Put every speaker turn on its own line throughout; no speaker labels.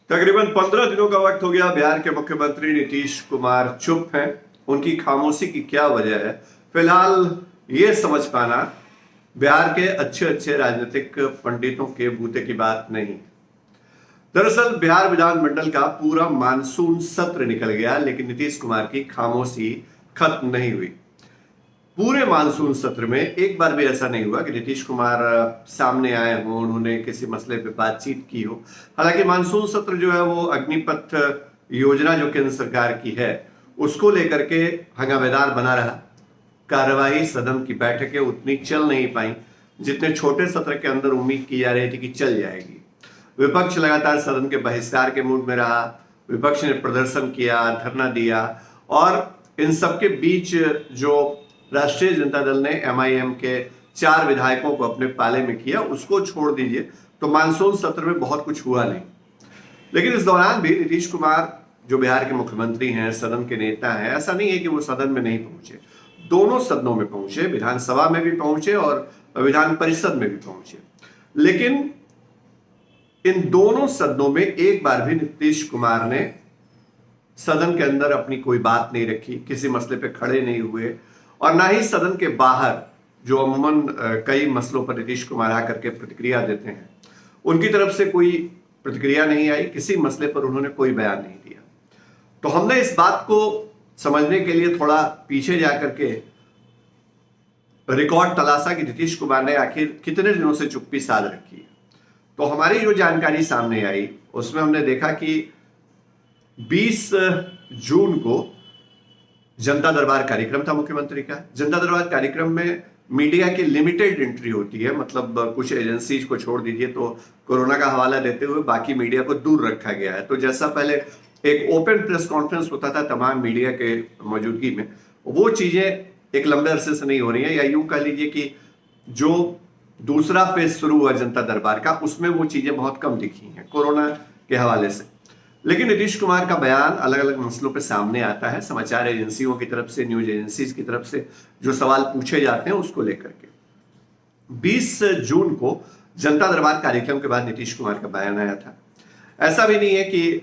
तकरीबन 15 दिनों का वक्त हो गया। बिहार के मुख्यमंत्री नीतीश कुमार चुप हैं। उनकी खामोशी की क्या वजह है, फिलहाल ये समझ पाना बिहार के अच्छे अच्छे राजनीतिक पंडितों के बूते की बात नहीं। दरअसल बिहार विधानमंडल का पूरा मानसून सत्र निकल गया, लेकिन नीतीश कुमार की खामोशी खत्म नहीं हुई। पूरे मानसून सत्र में एक बार भी ऐसा नहीं हुआ कि नीतीश कुमार सामने आए हों, उन्होंने किसी मसले पे बातचीत की हो। हालांकि मानसून सत्र जो है वो अग्निपथ योजना जो केंद्र सरकार की है उसको लेकर के हंगामेदार बना रहा। कार्यवाही, सदन की बैठकें उतनी चल नहीं पाई जितने छोटे सत्र के अंदर उम्मीद की जा रही थी कि चल जाएगी। विपक्ष लगातार सदन के बहिष्कार के मूड में रहा। विपक्ष ने प्रदर्शन किया, धरना दिया, और इन सबके बीच जो राष्ट्रीय जनता दल ने MIM के 4 विधायकों को अपने पाले में किया, उसको छोड़ दीजिए तो मानसून सत्र में बहुत कुछ हुआ नहीं। लेकिन इस दौरान भी नीतीश कुमार जो बिहार के मुख्यमंत्री हैं, सदन के नेता हैं, ऐसा नहीं है कि वो सदन में नहीं पहुंचे। दोनों सदनों में पहुंचे, विधानसभा में भी पहुंचे और विधान परिषद में भी पहुंचे। लेकिन इन दोनों सदनों में एक बार भी नीतीश कुमार ने सदन के अंदर अपनी कोई बात नहीं रखी, किसी मसले पे खड़े नहीं हुए, और ना ही सदन के बाहर जो अमूमन कई मसलों पर नीतीश कुमार आकर के प्रतिक्रिया देते हैं, उनकी तरफ से कोई प्रतिक्रिया नहीं आई। किसी मसले पर उन्होंने कोई बयान नहीं दिया। तो हमने इस बात को समझने के लिए थोड़ा पीछे जाकर के रिकॉर्ड तलाशा कि नीतीश कुमार ने आखिर कितने दिनों से चुप्पी साध रखी है। तो हमारी जो जानकारी सामने आई उसमें हमने देखा कि 20 जून को जनता दरबार कार्यक्रम था मुख्यमंत्री का। जनता दरबार कार्यक्रम में मीडिया की लिमिटेड एंट्री होती है, मतलब कुछ एजेंसीज को छोड़ दीजिए तो कोरोना का हवाला देते हुए बाकी मीडिया को दूर रखा गया है। तो जैसा पहले एक ओपन प्रेस कॉन्फ्रेंस होता था तमाम मीडिया के मौजूदगी में, वो चीजें एक लंबे अरसे से नहीं हो रही है, या यूं कह लीजिए कि जो दूसरा फेज शुरू हुआ जनता दरबार का, उसमें वो चीजें बहुत कम दिखी हैं कोरोना के हवाले से। लेकिन नीतीश कुमार का बयान अलग अलग मसलों पे सामने आता है, समाचार एजेंसियों की तरफ से, न्यूज एजेंसीज की तरफ से जो सवाल पूछे जाते हैं उसको लेकर के। 20 जून को जनता दरबार कार्यक्रम के बाद नीतीश कुमार का बयान आया था। ऐसा भी नहीं है कि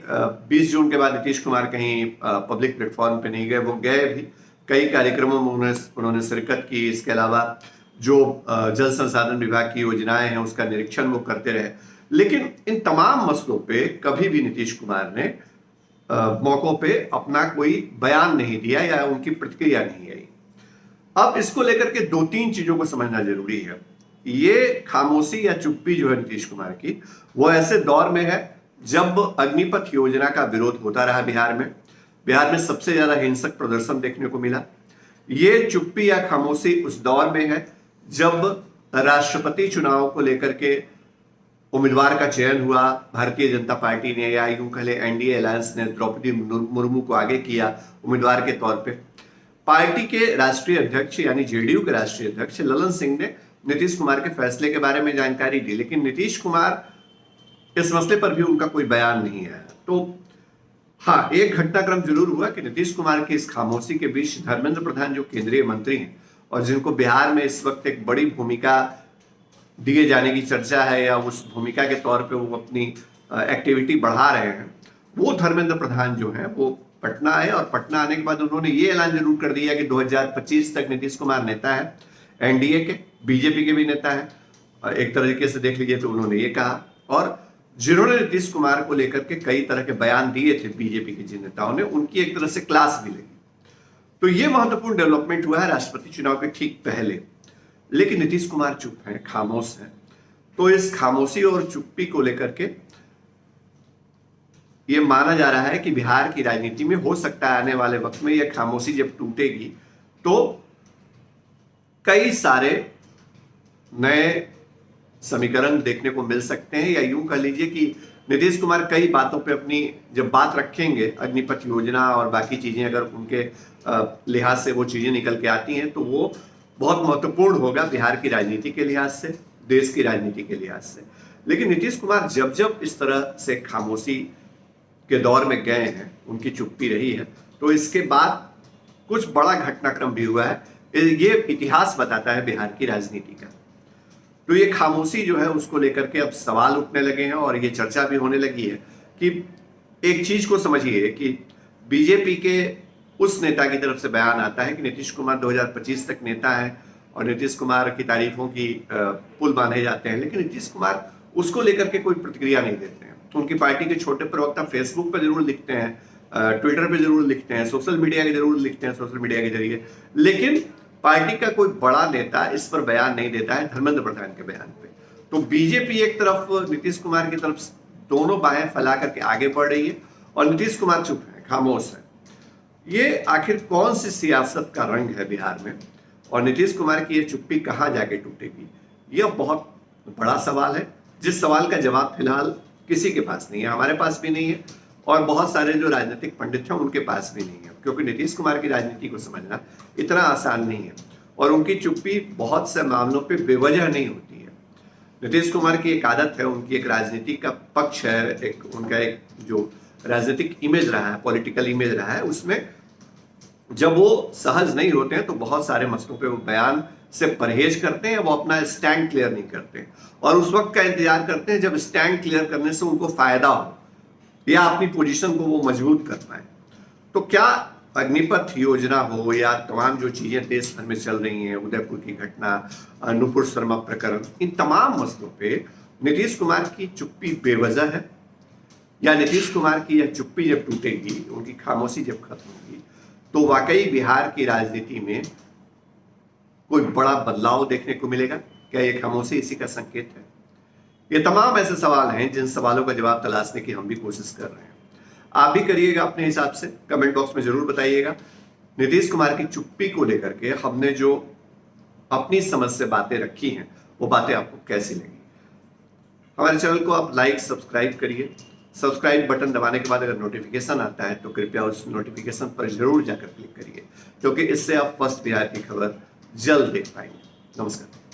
20 जून के बाद नीतीश कुमार कहीं पब्लिक प्लेटफॉर्म पे नहीं गए, वो गए भी। कई कार्यक्रमों में उन्होंने शिरकत की। इसके अलावा जो जल संसाधन विभाग की योजनाएं हैं उसका निरीक्षण वो करते रहे। लेकिन इन तमाम मसलों पे कभी भी नीतीश कुमार ने मौकों पे अपना कोई बयान नहीं दिया या उनकी प्रतिक्रिया नहीं आई। अब इसको लेकर के 2-3 चीजों को समझना जरूरी है। ये खामोशी या चुप्पी जो है नीतीश कुमार की, वो ऐसे दौर में है जब अग्निपथ योजना का विरोध होता रहा बिहार में सबसे ज्यादा हिंसक प्रदर्शन देखने को मिला। ये चुप्पी या खामोशी उस दौर में है जब राष्ट्रपति चुनाव को लेकर के उम्मीदवार का चयन हुआ। भारतीय जनता पार्टी ने, या यूं कह ले NDA अलायंस ने, द्रौपदी मुर्मू को आगे किया उम्मीदवार के तौर पे। पार्टी के राष्ट्रीय अध्यक्ष यानी JDU के राष्ट्रीय अध्यक्ष ललन सिंह ने नीतीश कुमार के फैसले के बारे में जानकारी दी, लेकिन नीतीश कुमार इस मसले पर भी उनका कोई बयान नहीं है। तो हाँ, एक घटनाक्रम जरूर हुआ कि नीतीश कुमार की इस खामोशी के बीच धर्मेंद्र प्रधान जो केंद्रीय मंत्री हैं और जिनको बिहार में इस वक्त एक बड़ी भूमिका दिए जाने की चर्चा है, या उस भूमिका के तौर पे वो अपनी एक्टिविटी बढ़ा रहे हैं, वो धर्मेंद्र प्रधान जो हैं वो पटना आए। और पटना आने के बाद उन्होंने ये ऐलान जरूर कर दिया कि 2025 तक नीतीश कुमार नेता है, NDA के, BJP के भी नेता है। एक तरीके से देख लीजिए तो उन्होंने ये कहा। और जिन्होंने नीतीश कुमार को लेकर के कई तरह के बयान दिए थे BJP के जिन नेताओं ने, उनकी एक तरह से क्लास भी लगी। तो ये महत्वपूर्ण डेवलपमेंट हुआ है राष्ट्रपति चुनाव के ठीक पहले। लेकिन नीतीश कुमार चुप हैं, खामोश हैं। तो इस खामोशी और चुप्पी को लेकर के ये माना जा रहा है कि बिहार की राजनीति में हो सकता है आने वाले वक्त में यह खामोशी जब टूटेगी तो कई सारे नए समीकरण देखने को मिल सकते हैं, या यूं कह लीजिए कि नीतीश कुमार कई बातों पे अपनी जब बात रखेंगे, अग्निपथ योजना और बाकी चीजें अगर उनके लिहाज से वो चीजें निकल के आती हैं तो वो बहुत महत्वपूर्ण होगा बिहार की राजनीति के लिहाज से, देश की राजनीति के लिहाज से। लेकिन नीतीश कुमार जब जब इस तरह से खामोशी के दौर में गए हैं, उनकी चुप्पी रही है, तो इसके बाद कुछ बड़ा घटनाक्रम भी हुआ है। ये इतिहास बताता है बिहार की राजनीति का। तो ये खामोशी जो है उसको लेकर के अब सवाल उठने लगे हैं और ये चर्चा भी होने लगी है कि एक चीज को समझिए कि बीजेपी के उस नेता की तरफ से बयान आता है कि नीतीश कुमार 2025 तक नेता है और नीतीश कुमार की तारीफों की पुल बांधे जाते हैं, लेकिन नीतीश कुमार उसको लेकर के कोई प्रतिक्रिया नहीं देते हैं। उनकी पार्टी के छोटे प्रवक्ता फेसबुक पर जरूर लिखते हैं, ट्विटर पे जरूर लिखते हैं, सोशल मीडिया के जरूर लिखते हैं, सोशल मीडिया के जरिए, लेकिन पार्टी का कोई बड़ा नेता इस पर बयान नहीं देता है धर्मेंद्र प्रधान के बयान पे। तो बीजेपी एक तरफ नीतीश कुमार की तरफ दोनों बाहें फैला करके आगे बढ़ रही है और नीतीश कुमार चुप है, खामोश है। ये आखिर कौन सी सियासत का रंग है बिहार में और नीतीश कुमार की ये चुप्पी कहां जाके टूटेगी, यह बहुत बड़ा सवाल है, जिस सवाल का जवाब फिलहाल किसी के पास नहीं है, हमारे पास भी नहीं है और बहुत सारे जो राजनीतिक पंडित हैं उनके पास भी नहीं है, क्योंकि नीतीश कुमार की राजनीति को समझना इतना आसान नहीं है और उनकी चुप्पी बहुत से मामलों पे बेवजह नहीं होती है। नीतीश कुमार की एक आदत है, उनकी एक राजनीति का पक्ष है, उनका एक जो राजनीतिक इमेज रहा है, पॉलिटिकल इमेज रहा है, उसमें जब वो सहज नहीं होते हैं तो बहुत सारे मसलों पे वो बयान से परहेज करते हैं, वो अपना स्टैंड क्लियर नहीं करते और उस वक्त का इंतजार करते हैं जब स्टैंड क्लियर करने से उनको फायदा हो या अपनी पोजीशन को वो मजबूत कर पाए। तो क्या अग्निपथ योजना हो या तमाम जो चीजें देश भर में चल रही हैं, उदयपुर की घटना, नुपुर शर्मा प्रकरण, इन तमाम मसलों पे नीतीश कुमार की चुप्पी बेवजह है या नीतीश कुमार की यह चुप्पी जब टूटेगी, उनकी खामोशी जब खत्म होगी, तो वाकई बिहार की राजनीति में कोई बड़ा बदलाव देखने को मिलेगा? क्या यह खामोशी इसी का संकेत है? ये तमाम ऐसे सवाल हैं जिन सवालों का जवाब तलाशने की हम भी कोशिश कर रहे हैं। आप भी करिएगा अपने हिसाब से, कमेंट बॉक्स में जरूर बताइएगा नीतीश कुमार की चुप्पी को लेकर के हमने जो अपनी समझ से बातें रखी हैं वो बातें आपको कैसी लगी। हमारे चैनल को आप लाइक सब्सक्राइब करिए। सब्सक्राइब बटन दबाने के बाद अगर नोटिफिकेशन आता है तो कृपया उस नोटिफिकेशन पर जरूर जाकर क्लिक करिए, क्योंकि इससे आप फर्स्ट बिहार की खबर जल्द देख पाएंगे। नमस्कार।